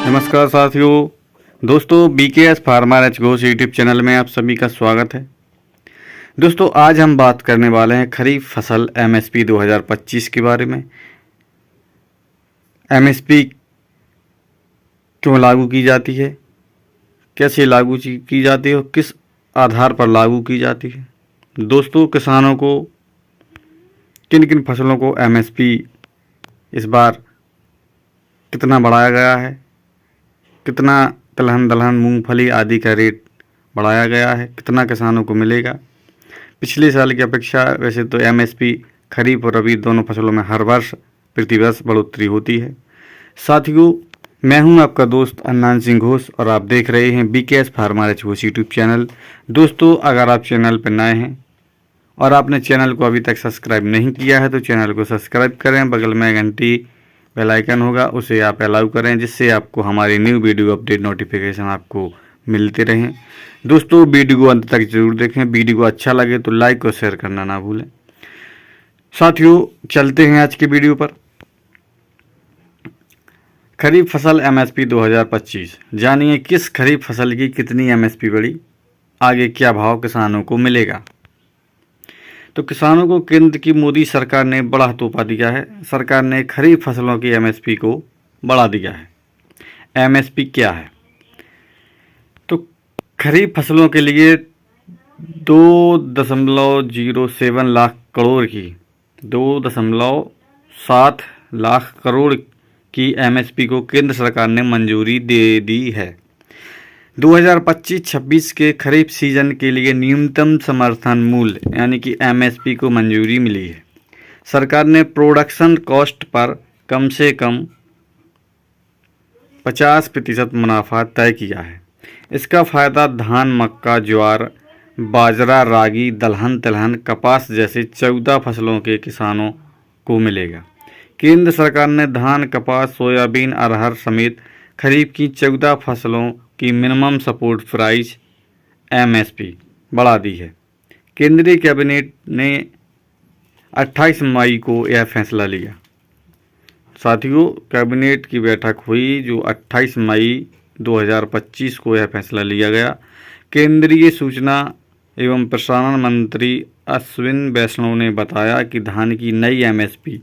नमस्कार साथियों, दोस्तों BKS farmer H Ghosh YouTube channel में आप सभी का स्वागत है। दोस्तों आज हम बात करने वाले हैं खरीफ फसल एमएसपी 2025 के बारे में। एमएसपी क्यों लागू की जाती है, कैसे लागू की जाती है और किस आधार पर लागू की जाती है। दोस्तों किसानों को किन किन फसलों को एमएसपी इस बार कितना बढ़ाया गया है, कितना तिलहन दलहन मूंगफली आदि का रेट बढ़ाया गया है, कितना किसानों को मिलेगा। पिछले साल की अपेक्षा वैसे तो एमएसपी खरीफ और रबी दोनों फसलों में हर वर्ष प्रति वर्ष बढ़ोतरी होती है। साथियों मैं हूं आपका दोस्त अन्नान सिंह घोष और आप देख रहे हैं BKS farmer H Ghosh YouTube channel. दोस्तों अगर आप चैनल पर नए हैं और आपने चैनल को अभी तक सब्सक्राइब नहीं किया है तो चैनल को सब्सक्राइब करें, बगल में घंटी बेल आइकन होगा उसे आप अलाउ करें जिससे आपको हमारी न्यू वीडियो अपडेट नोटिफिकेशन आपको मिलते रहें। दोस्तों वीडियो को अंत तक जरूर देखें, वीडियो को अच्छा लगे तो लाइक और शेयर करना ना भूलें। साथियों चलते हैं आज की वीडियो पर। खरीफ फसल एमएसपी 2025 जानिए किस खरीफ फसल की कितनी एमएसपी बढ़ी, आगे क्या भाव किसानों को मिलेगा। तो किसानों को केंद्र की मोदी सरकार ने बड़ा तोहफा दिया है। सरकार ने खरीफ फसलों की एमएसपी को बढ़ा दिया है। एमएसपी क्या है? तो खरीफ फसलों के लिए 2.07 लाख करोड़ की 2.7 लाख करोड़ की एमएसपी को केंद्र सरकार ने मंजूरी दे दी है। 2025-26 के खरीफ सीजन के लिए न्यूनतम समर्थन मूल्य यानी कि एमएसपी को मंजूरी मिली है। सरकार ने प्रोडक्शन कॉस्ट पर कम से कम 50% मुनाफा तय किया है। इसका फ़ायदा धान, मक्का, ज्वार, बाजरा, रागी, दलहन, तिलहन, कपास जैसे 14 फसलों के किसानों को मिलेगा। केंद्र सरकार ने धान, कपास, सोयाबीन, अरहर समेत खरीफ की 14 फसलों की मिनिमम सपोर्ट प्राइस एमएसपी बढ़ा दी है। केंद्रीय कैबिनेट ने 28 मई को यह फैसला लिया। साथियों कैबिनेट की बैठक हुई जो 28 मई 2025 को यह फैसला लिया गया। केंद्रीय सूचना एवं प्रसारण मंत्री अश्विन वैष्णव ने बताया कि धान की नई एमएसपी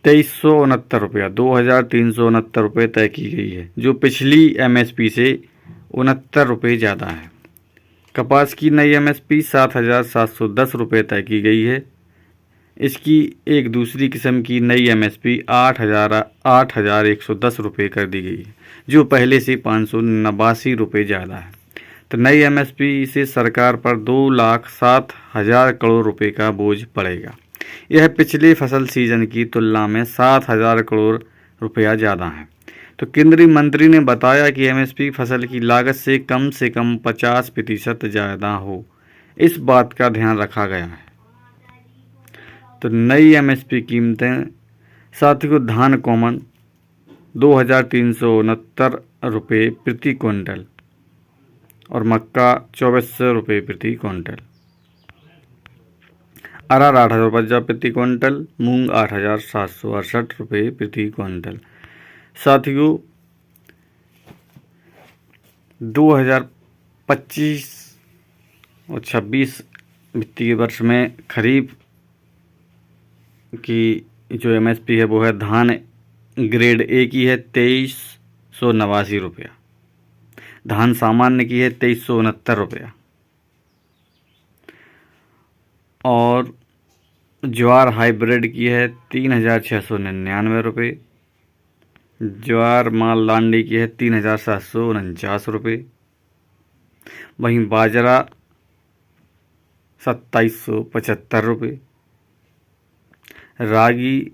2369 रुपया 2369 रुपये तय की गई है, जो पिछली एमएसपी से 69 रुपये ज़्यादा है। कपास की नई एमएसपी 7,710 रुपये तय की गई है। इसकी एक दूसरी किस्म की नई एमएसपी 8,110 रुपये कर दी गई है, जो पहले से 589 रुपये ज़्यादा है। तो नई एमएसपी से सरकार पर 2,07,000 करोड़ रुपये का बोझ पड़ेगा। यह पिछले फसल सीजन की तुलना में 7,000 करोड़ रुपया ज़्यादा है। तो केंद्रीय मंत्री ने बताया कि एमएसपी फसल की लागत से कम 50% ज़्यादा हो, इस बात का ध्यान रखा गया है। तो नई एमएसपी कीमतें साथियों धान कॉमन 2,369 रुपये प्रति क्विंटल और मक्का 2,400 रुपये प्रति क्विंटल, अरहर 8,050 प्रति क्विंटल, मूंग 8,768 रुपये प्रति क्विंटल। साथियों 2025 और 26 वित्तीय वर्ष में खरीफ की जो एमएसपी है वो है धान ग्रेड ए की है 2,389 रुपया, धान सामान्य की है 2,369 रुपया और ज्वार हाइब्रिड की है 3,699 रुपये, ज्वार माल लांडी की है 3,749 रुपये, वहीं बाजरा 2,775 रुपये, रागी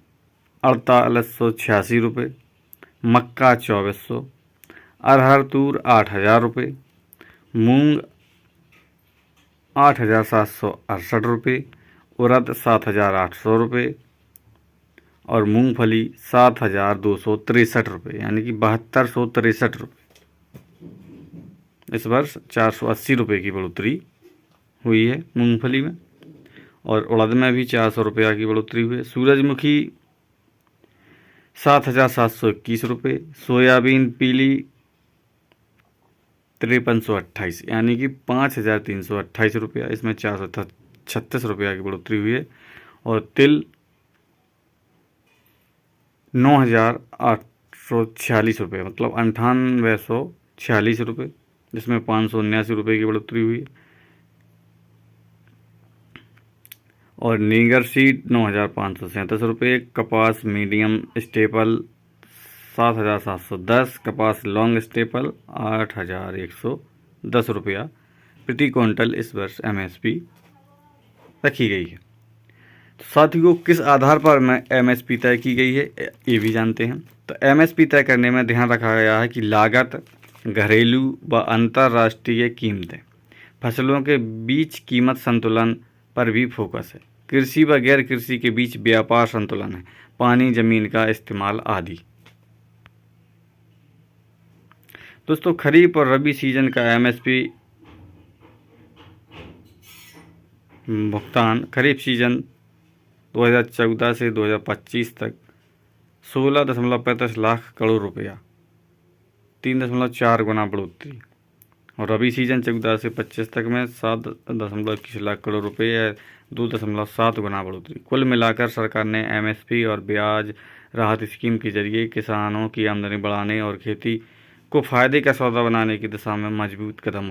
4,886 रुपये, मक्का 2,400, अरहर तूर 8,000 रुपये, मूंग 8,768 रुपये, उड़द 7,800 रुपये और मूंगफली 7,263 रुपये यानी कि 7,263 रुपये। इस वर्ष 480 रुपये की बढ़ोतरी हुई है मूंगफली में और उड़द में भी 400 रुपया की बढ़ोतरी हुई है। सूरजमुखी ₹7,721। सोयाबीन पीली 5328, यानी कि ₹5,328। इसमें ₹436 की बढ़ोतरी हुई है। और तिल ₹9,846, मतलब ₹9846, जिसमें ₹579 की बढ़ोतरी हुई है। और नीगर सीड ₹9,537। कपास मीडियम स्टेपल 7,710। कपास लॉन्ग स्टेपल ₹8,110 प्रति क्विंटल इस वर्ष MSP रखी गई है। तो साथियों, किस आधार पर MSP तय की गई है ये भी जानते हैं। तो MSP तय करने में ध्यान रखा गया है कि लागत, घरेलू व अंतर्राष्ट्रीय कीमतें, फसलों के बीच कीमत संतुलन पर भी फोकस है, कृषि व गैर कृषि के बीच व्यापार संतुलन है, पानी जमीन का इस्तेमाल आदि। दोस्तों, खरीफ और रबी सीजन का MSP भुगतान खरीफ सीजन 2014 से 2025 तक 16.35 लाख करोड़ रुपया, 3.4 गुना बढ़ोतरी। और रबी सीजन 14 से 25 तक में 7.21 लाख करोड़ रुपये या 2.7 गुना बढ़ोतरी। कुल मिलाकर सरकार ने MSP और ब्याज राहत स्कीम के जरिए किसानों की आमदनी बढ़ाने और खेती को फायदे का सौदा बनाने की दिशा में मजबूत कदम उठाए।